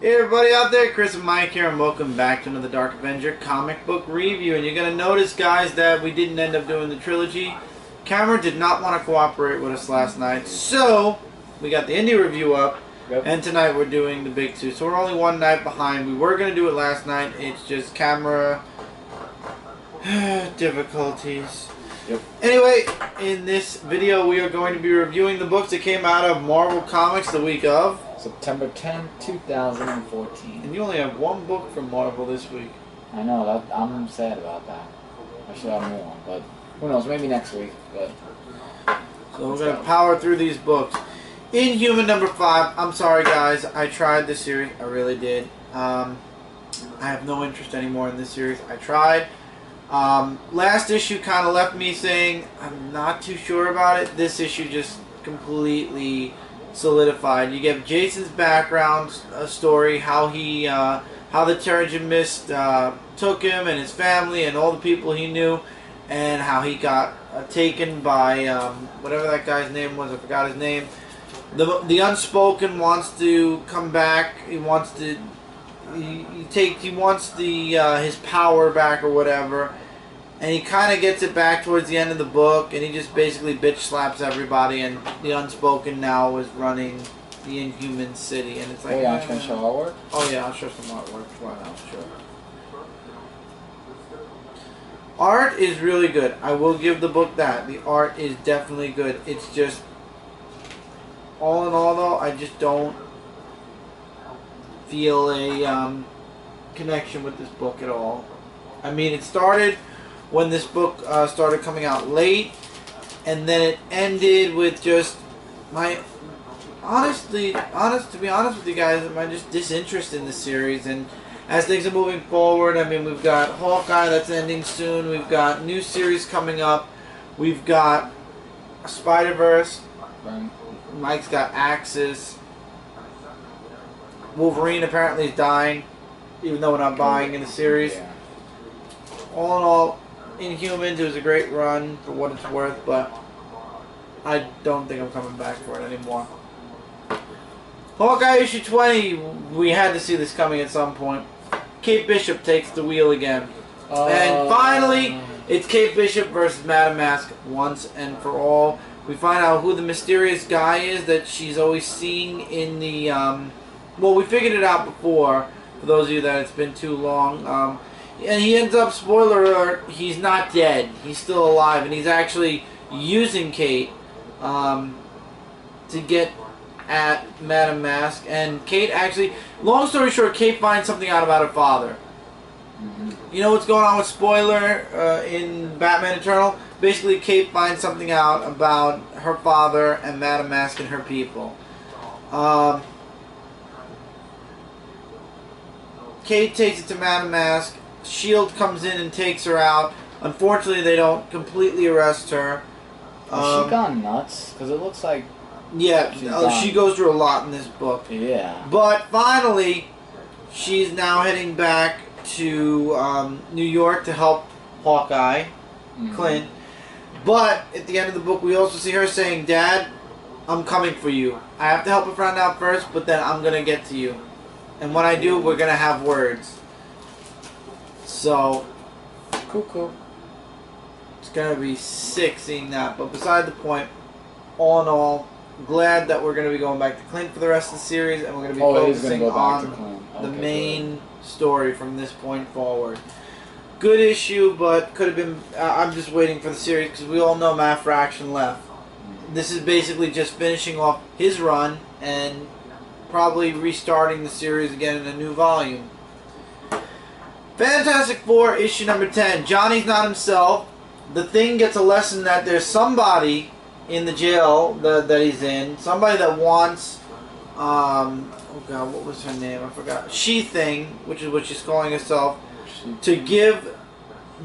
Hey everybody out there, Chris and Mike here, and welcome back to another Dark Avenger Comic Book review. And you're going to notice, guys, that we didn't end up doing the trilogy. Cameron did not want to cooperate with us last night, so we got the indie review up, and tonight we're doing the big two. So we're only one night behind. We were going to do it last night, it's just camera difficulties. Anyway, in this video we are going to be reviewing the books that came out of Marvel Comics the week of September 10th, 2014. And you only have one book from Marvel this week. I know, I'm sad about that. I should have more, but who knows, maybe next week. But so we're going to power through these books. Inhuman number 5. I'm sorry guys, I tried this series, I really did. I have no interest anymore in this series. I tried. Last issue kind of left me saying I'm not too sure about it. This issue just completely solidified. You get Jason's background story, how he, how the Terrigen Mist took him and his family and all the people he knew, and how he got taken by whatever that guy's name was. I forgot his name. The Unspoken wants to come back. He wants to. He wants the his power back or whatever. And he kind of gets it back towards the end of the book, and he just basically bitch slaps everybody, and the Unspoken now is running the Inhuman city, and it's like... Oh yeah, I'm trying to show artwork? Oh yeah, I'll show some artwork. Why not? Sure. Art is really good. I will give the book that. The art is definitely good. It's just... all in all, though, I just don't feel a connection with this book at all. I mean, it started when this book started coming out late, and then it ended with just my to be honest with you guys, my just disinterest in the series. And as things are moving forward, I mean, we've got Hawkeye that's ending soon, we've got new series coming up, we've got Spider-Verse, Mike's got Axis, Wolverine apparently is dying, even though we're not buying in the series. All in all, Inhumans, it was a great run for what it's worth, but I don't think I'm coming back for it anymore. Hawkeye issue 20, we had to see this coming at some point. Kate Bishop takes the wheel again. And finally, it's Kate Bishop versus Madam Mask once and for all. We find out who the mysterious guy is that she's always seeing in the... well, we figured it out before, for those of you that it's been too long. And he ends up, spoiler alert, he's not dead. He's still alive, and he's actually using Kate to get at Madam Mask. And Kate actually, long story short, Kate finds something out about her father. You know what's going on with spoiler in Batman Eternal? Basically, Kate finds something out about her father and Madam Mask and her people. Kate takes it to Madam Mask. S.H.I.E.L.D. comes in and takes her out. Unfortunately, they don't completely arrest her. Has she gone nuts? Because it looks like... Yeah, she goes through a lot in this book. Yeah. But finally, she's now heading back to New York to help Hawkeye, Clint. But at the end of the book, we also see her saying, "Dad, I'm coming for you. I have to help a friend out first, but then I'm going to get to you. And when I do, we're going to have words." So, cool. It's going to be sick seeing that. But beside the point, all in all, glad that we're going to be going back to Clint for the rest of the series, and we're going to be focusing on the main story from this point forward. Good issue, but could have been... I'm just waiting for the series, because we all know Matt Fraction left. This is basically just finishing off his run, and probably restarting the series again in a new volume. Fantastic Four, issue number 10. Johnny's not himself. The Thing gets a lesson that there's somebody in the jail that he's in. Somebody that wants... oh god, what was her name? I forgot. She-Thing, which is what she's calling herself, to give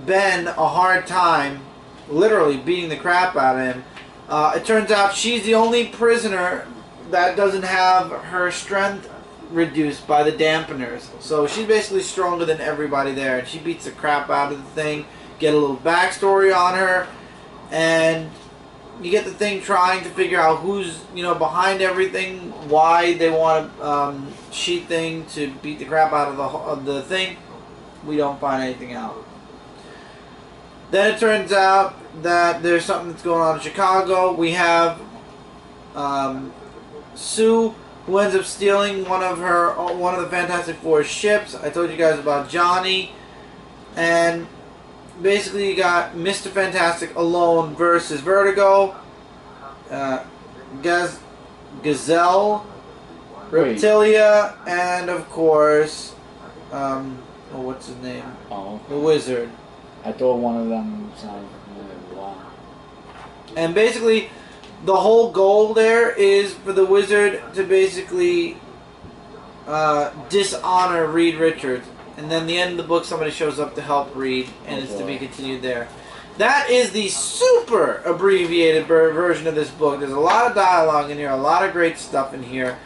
Ben a hard time, literally beating the crap out of him. It turns out she's the only prisoner that doesn't have her strength reduced by the dampeners. So she's basically stronger than everybody there, and she beats the crap out of the Thing. Get a little backstory on her, and you get the Thing trying to figure out who's, behind everything, why they want She-Thing to beat the crap out of the Thing. We don't find anything out. Then it turns out that there's something that's going on in Chicago. We have Sue, who ends up stealing one of the Fantastic Four's ships. I told you guys about Johnny. And basically you got Mr. Fantastic alone versus Vertigo, Gazelle, Reptilia, and of course, what's his name? Oh. The Wizard. I thought one of them sounded familiar. Wow. And basically, the whole goal there is for the Wizard to basically dishonor Reed Richards. And then the end of the book, somebody shows up to help Reed, and it's to be continued there. That is the super abbreviated version of this book. There's a lot of dialogue in here, a lot of great stuff in here.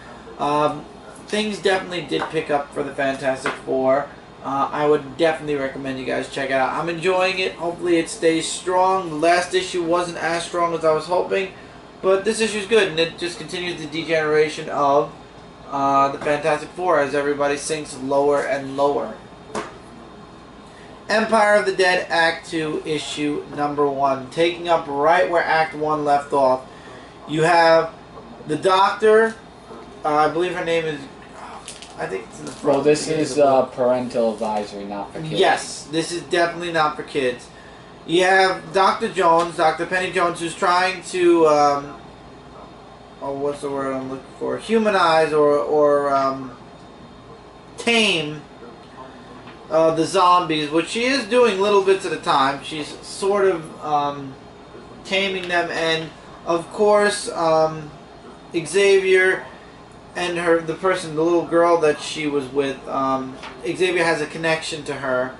Things definitely did pick up for the Fantastic Four. I would definitely recommend you guys check it out. I'm enjoying it. Hopefully it stays strong. The last issue wasn't as strong as I was hoping, but this issue is good, and it just continues the degeneration of the Fantastic Four as everybody sinks lower and lower. Empire of the Dead Act 2 issue number 1, taking up right where Act 1 left off. You have the Doctor, I believe her name is, I think it's in the front. Well, this is parental advisory, not for kids. Yes, this is definitely not for kids. You have Dr. Jones, Dr. Penny Jones, who's trying to, what's the word I'm looking for? Humanize or tame the zombies, which she is doing little bits at a time. She's sort of taming them, and of course, Xavier and the little girl that she was with, Xavier has a connection to her.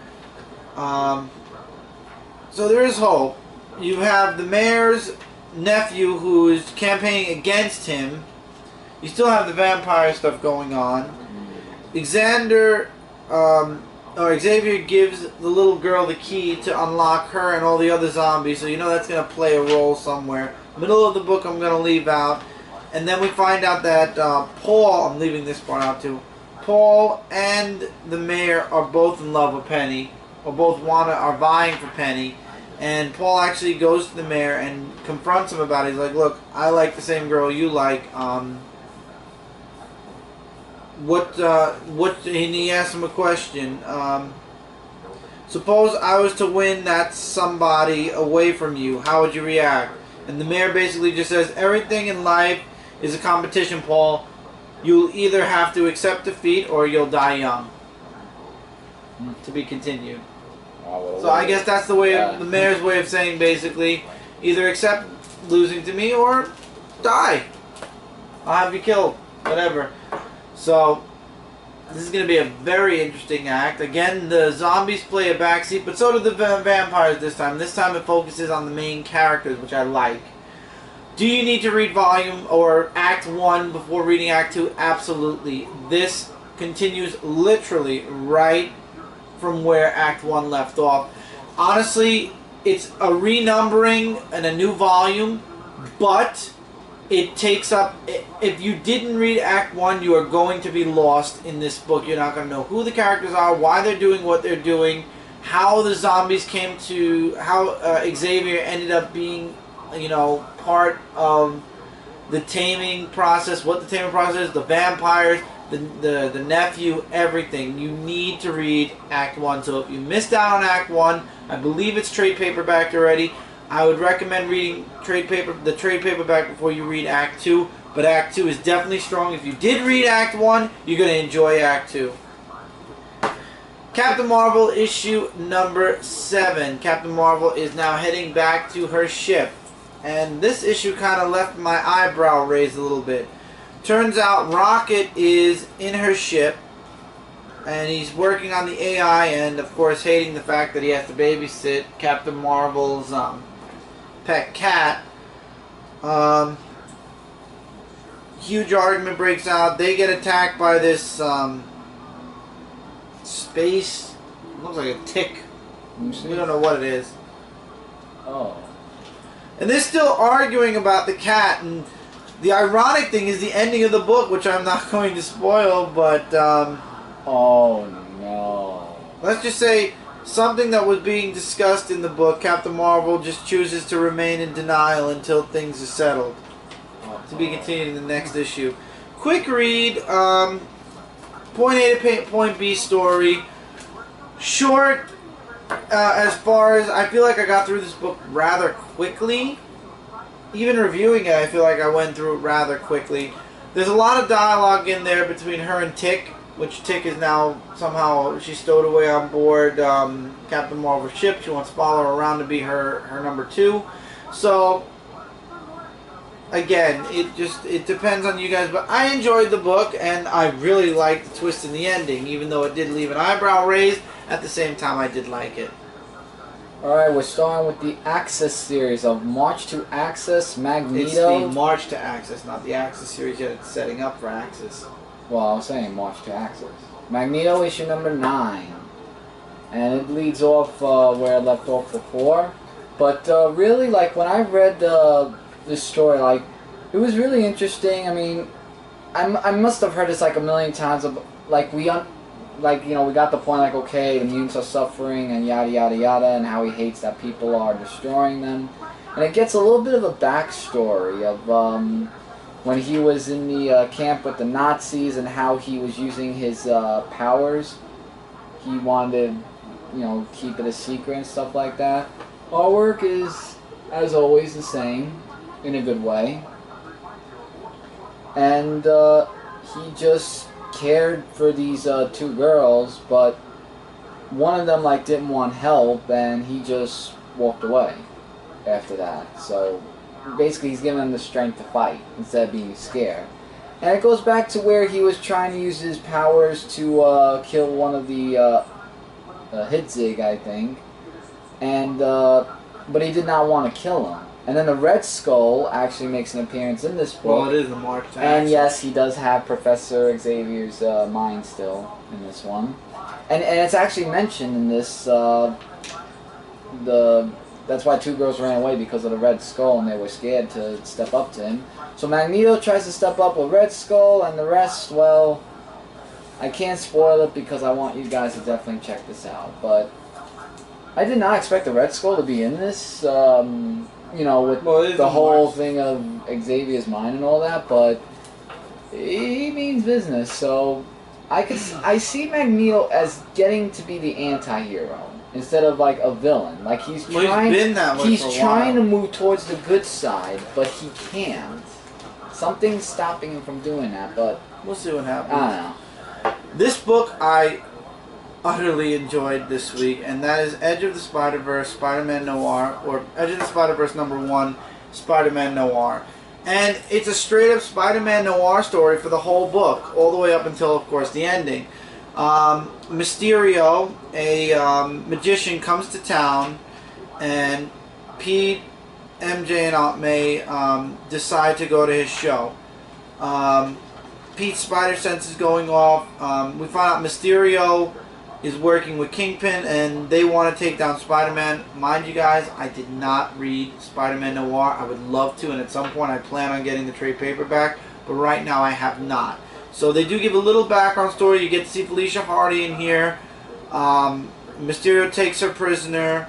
So there is hope. You have the mayor's nephew who is campaigning against him. You still have the vampire stuff going on. Xavier gives the little girl the key to unlock her and all the other zombies, so you know that's going to play a role somewhere. Middle of the book I'm going to leave out. And then we find out that Paul, I'm leaving this part out too, Paul and the mayor are both in love with Penny, or both are vying for Penny. And Paul actually goes to the mayor and confronts him about it. He's like, look, I like the same girl you like. And he asks him a question. Suppose I was to win that somebody away from you, how would you react? And the mayor basically just says, everything in life is a competition, Paul. You'll either have to accept defeat or you'll die young. To be continued. So I guess that's the way the mayor's way of saying basically, either accept losing to me or die. I'll have you killed. Whatever. So this is going to be a very interesting act. Again, the zombies play a backseat, but so do the vampires this time. This time it focuses on the main characters, which I like. Do you need to read volume or Act 1 before reading Act 2? Absolutely. This continues literally right from where Act 1 left off. Honestly, it's a renumbering and a new volume, but it takes up... If you didn't read Act 1, you are going to be lost in this book. You're not going to know who the characters are, why they're doing what they're doing, how the zombies came to... How Xavier ended up being, part of the taming process, what the taming process is, the vampires, the nephew, everything. You need to read Act 1. So if you missed out on Act 1, I believe it's trade paperback already. I would recommend reading the trade paperback before you read Act 2. But Act 2 is definitely strong. If you did read Act 1, you're going to enjoy Act 2. Captain Marvel issue number 7. Captain Marvel is now heading back to her ship. And this issue kind of left my eyebrow raised a little bit. Turns out Rocket is in her ship, and he's working on the AI, and of course hating the fact that he has to babysit Captain Marvel's pet cat. Huge argument breaks out. They get attacked by this space. Looks like a tick. We don't know what it is. Oh. And they're still arguing about the cat. And the ironic thing is the ending of the book, which I'm not going to spoil, but oh no. let's just say something that was being discussed in the book, Captain Marvel just chooses to remain in denial until things are settled. To be continued in the next issue. Quick read, point A to point B story. Short, as far as I feel like I got through this book rather quickly. Even reviewing it, I feel like I went through it rather quickly. There's a lot of dialogue in there between her and Tick, which Tick is now somehow, she's stowed away on board Captain Marvel's ship. She wants to follow her around to be her number 2. So, again, it depends on you guys, but I enjoyed the book, and I really liked the twist in the ending, even though it did leave an eyebrow raised. At the same time, I did like it. Alright, we're starting with the Axis series of March to Axis, Magneto. It's the March to Axis, not the Axis series yet. It's setting up for Axis. Well, I was saying March to Axis. Magneto issue number 9. And it leads off where I left off before. But really, like, when I read this story, like, it was really interesting. I mean, I must have heard this like a million times. Like, we got the point, like, okay, the mutants are suffering and yada yada yada, and how he hates that people are destroying them. And it gets a little bit of a backstory of when he was in the camp with the Nazis and how he was using his powers. He wanted to, keep it a secret and stuff like that. Artwork is, as always, the same, in a good way. And he just cared for these 2 girls, but one of them didn't want help, and he just walked away after that. So basically he's giving them the strength to fight instead of being scared. And it goes back to where he was trying to use his powers to kill one of the Hitzig, I think, and but he did not want to kill him. And then the Red Skull actually makes an appearance in this book. Well, it is the March to Axis. And yes, he does have Professor Xavier's mind still in this one. And it's actually mentioned in this, that's why 2 girls ran away, because of the Red Skull, and they were scared to step up to him. So Magneto tries to step up with Red Skull, and the rest, well, I can't spoil it because I want you guys to definitely check this out. But I did not expect the Red Skull to be in this, with the whole thing of Xavier's mind and all that, but he means business. So I see Magneto as getting to be the anti-hero instead of like a villain. Like he's trying to move towards the good side, but he can't. Something's stopping him from doing that, but we'll see what happens. I don't know. This book I utterly enjoyed this week, and that is Edge of the Spider-Verse, Spider-Man Noir, or Edge of the Spider-Verse #1, Spider-Man Noir. And it's a straight-up Spider-Man Noir story for the whole book, all the way up until, of course, the ending. Mysterio, a magician, comes to town, and Pete, MJ, and Aunt May decide to go to his show. Pete's spider sense is going off. We find out Mysterio is working with Kingpin, and they want to take down Spider-Man. Mind you guys, I did not read Spider-Man Noir. I would love to, and at some point I plan on getting the trade paperback, but right now I have not. So they do give a little background story. You get to see Felicia Hardy in here. Mysterio takes her prisoner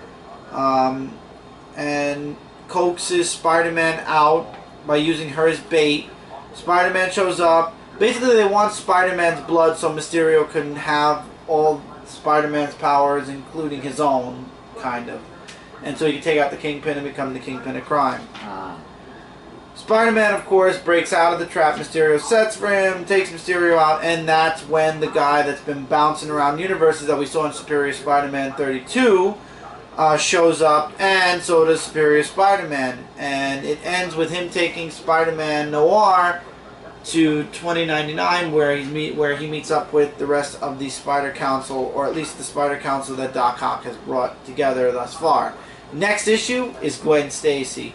and coaxes Spider-Man out by using her as bait. Spider-Man shows up. Basically, they want Spider-Man's blood so Mysterio can have all Spider-Man's powers, including his own, kind of. And so he can take out the Kingpin and become the Kingpin of crime. Spider-Man, of course, breaks out of the trap Mysterio sets for him, takes Mysterio out, and that's when the guy that's been bouncing around universes that we saw in Superior Spider-Man 32 shows up, and so does Superior Spider-Man. And it ends with him taking Spider-Man Noir to 2099, where he meets up with the rest of the Spider Council, or at least the Spider Council that Doc Ock has brought together thus far. Next issue is Gwen Stacy.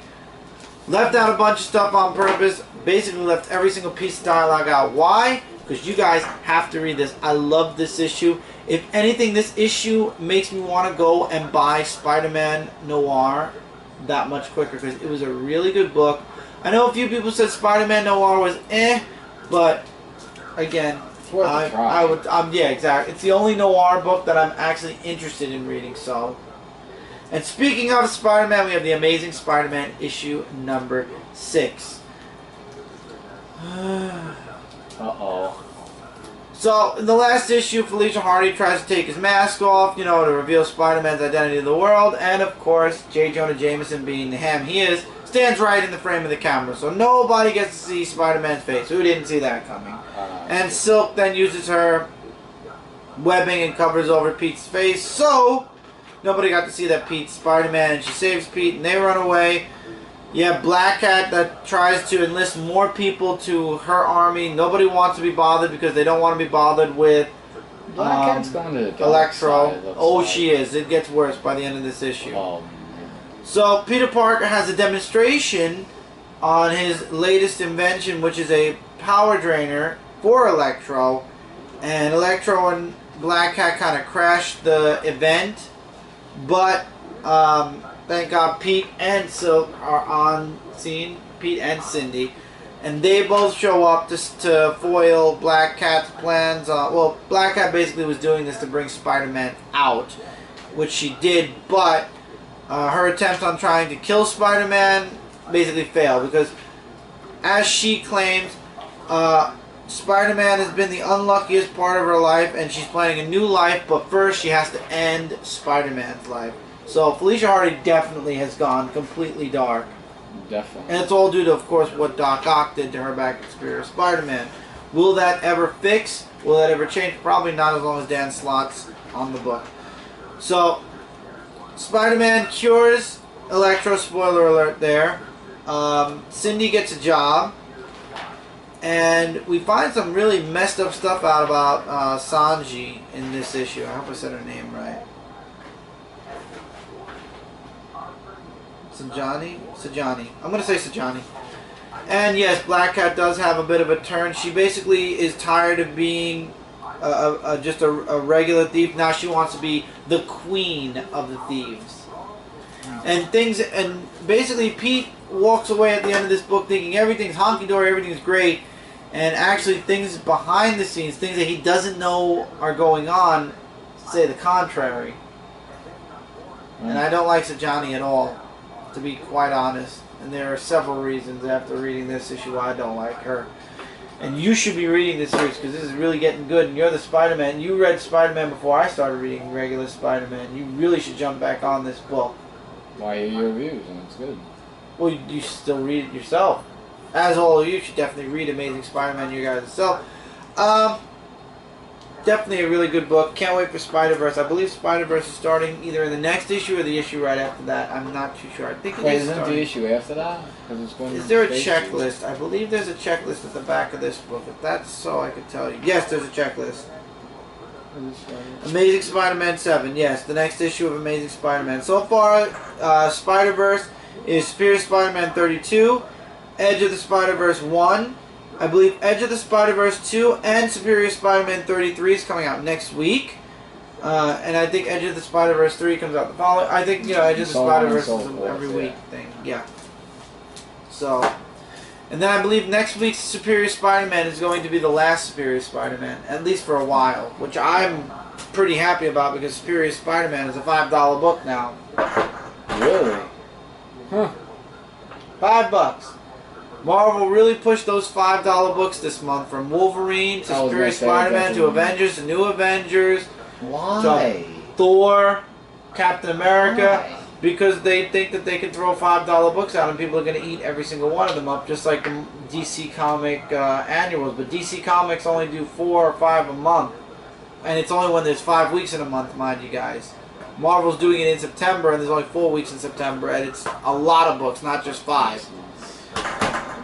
Left out a bunch of stuff on purpose. Basically left every single piece of dialogue out. Why? Because you guys have to read this. I love this issue. If anything, this issue makes me want to go and buy Spider-Man Noir that much quicker because it was a really good book. I know a few people said Spider-Man Noir was but again, It's worth a try. yeah, exactly. It's the only noir book that I'm actually interested in reading. So, and speaking of Spider-Man, we have the Amazing Spider-Man issue number 6. Uh-oh. So, in the last issue, Felicia Hardy tries to take his mask off, to reveal Spider-Man's identity to the world. And, of course, J. Jonah Jameson, being the ham he is, stands right in the frame of the camera. So, nobody gets to see Spider-Man's face. Who didn't see that coming? And Silk then uses her webbing and covers over Pete's face. So, nobody got to see that Pete's Spider-Man. And she saves Pete, and they run away. You have Black Cat that tries to enlist more people to her army. Nobody wants to be bothered because they don't want to be bothered with Black Cat's going to the Electro. Oh, she is. It gets worse by the end of this issue. Oh, so Peter Parker has a demonstration on his latest invention, which is a power drainer for Electro. And Electro and Black Cat kind of crashed the event. But thank God Pete and Silk are on scene. Pete and Cindy. And they both show up just to foil Black Cat's plans. Well, Black Cat basically was doing this to bring Spider-Man out, which she did, but her attempt on trying to kill Spider-Man basically failed because, as she claims, Spider-Man has been the unluckiest part of her life and she's planning a new life, but first she has to end Spider-Man's life. So Felicia Hardy definitely has gone completely dark. definitely. And it's all due to, of course, what Doc Ock did to her back in Superior Spider-Man. Will that ever fix? Will that ever change? Probably not, as long as Dan Slott's on the book. So, Spider-Man cures Electro, spoiler alert there. Cindy gets a job. And we find some really messed up stuff out about Sanji in this issue. I hope I said her name right. Sajani. I'm going to say Sajani. And yes, Black Cat does have a bit of a turn. She basically is tired of being just a regular thief. Now she wants to be the queen of the thieves. And basically Pete walks away at the end of this book thinking everything's honky-dory, everything's great. And actually things behind the scenes, things that he doesn't know are going on, say the contrary. And I don't like Sajani at all, to be quite honest. And there are several reasons after reading this issue why I don't like her. And you should be reading this series because this is really getting good. And you're the Spider-Man. You read Spider-Man before I started reading regular Spider-Man. You really should jump back on this book. Why are your reviews? And it's good. Well, you should still read it yourself. As all of you should definitely read Amazing Spider-Man you guys yourself. Definitely a really good book. Can't wait for Spider-Verse. I believe Spider-Verse is starting either in the next issue or the issue right after that. I'm not too sure. I think it is isn't starting. the issue after that? It's going Is there a checklist? I believe there's a checklist at the back of this book. If that's so, I could tell you. Yes, there's a checklist. Amazing Spider-Man 7. Yes, the next issue of Amazing Spider-Man. So far, Spider-Verse is Superior Spider-Man 32, Edge of the Spider-Verse 1. I believe Edge of the Spider-Verse 2 and Superior Spider-Man 33 is coming out next week. And I think Edge of the Spider-Verse 3 comes out the following. I think, Edge of the Spider-Verse is an every week thing. Yeah. So, and then I believe next week's Superior Spider-Man is going to be the last Superior Spider-Man, at least for a while, which I'm pretty happy about because Superior Spider-Man is a $5 book now. Really? Huh. $5. Marvel really pushed those $5 books this month, from Wolverine to Superior Spider-Man to Avengers to New Avengers. Why? To Thor, Captain America. Why? Because they think that they can throw $5 books out and people are going to eat every single one of them up, just like the DC Comic annuals. But DC Comics only do 4 or 5 a month. And it's only when there's 5 weeks in a month, mind you guys. Marvel's doing it in September, and there's only 4 weeks in September, and it's a lot of books, not just 5.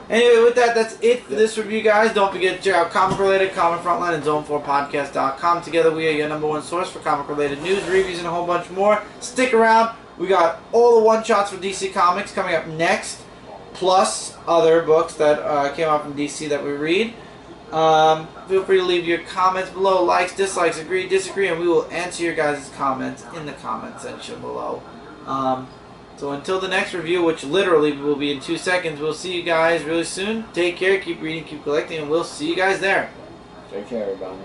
Anyway, with that, that's it for this review, guys. Don't forget to check out Comic Related, Comic Frontline, and Zone4Podcast.com. Together, we are your #1 source for comic-related news, reviews, and a whole bunch more. Stick around. We got all the one-shots for DC Comics coming up next, plus other books that came out from DC that we read. Feel free to leave your comments below, likes, dislikes, agree, disagree, and we will answer your guys' comments in the comment section below. So until the next review, which literally will be in 2 seconds, we'll see you guys really soon. Take care, keep reading, keep collecting, and we'll see you guys there. Take care, everybody.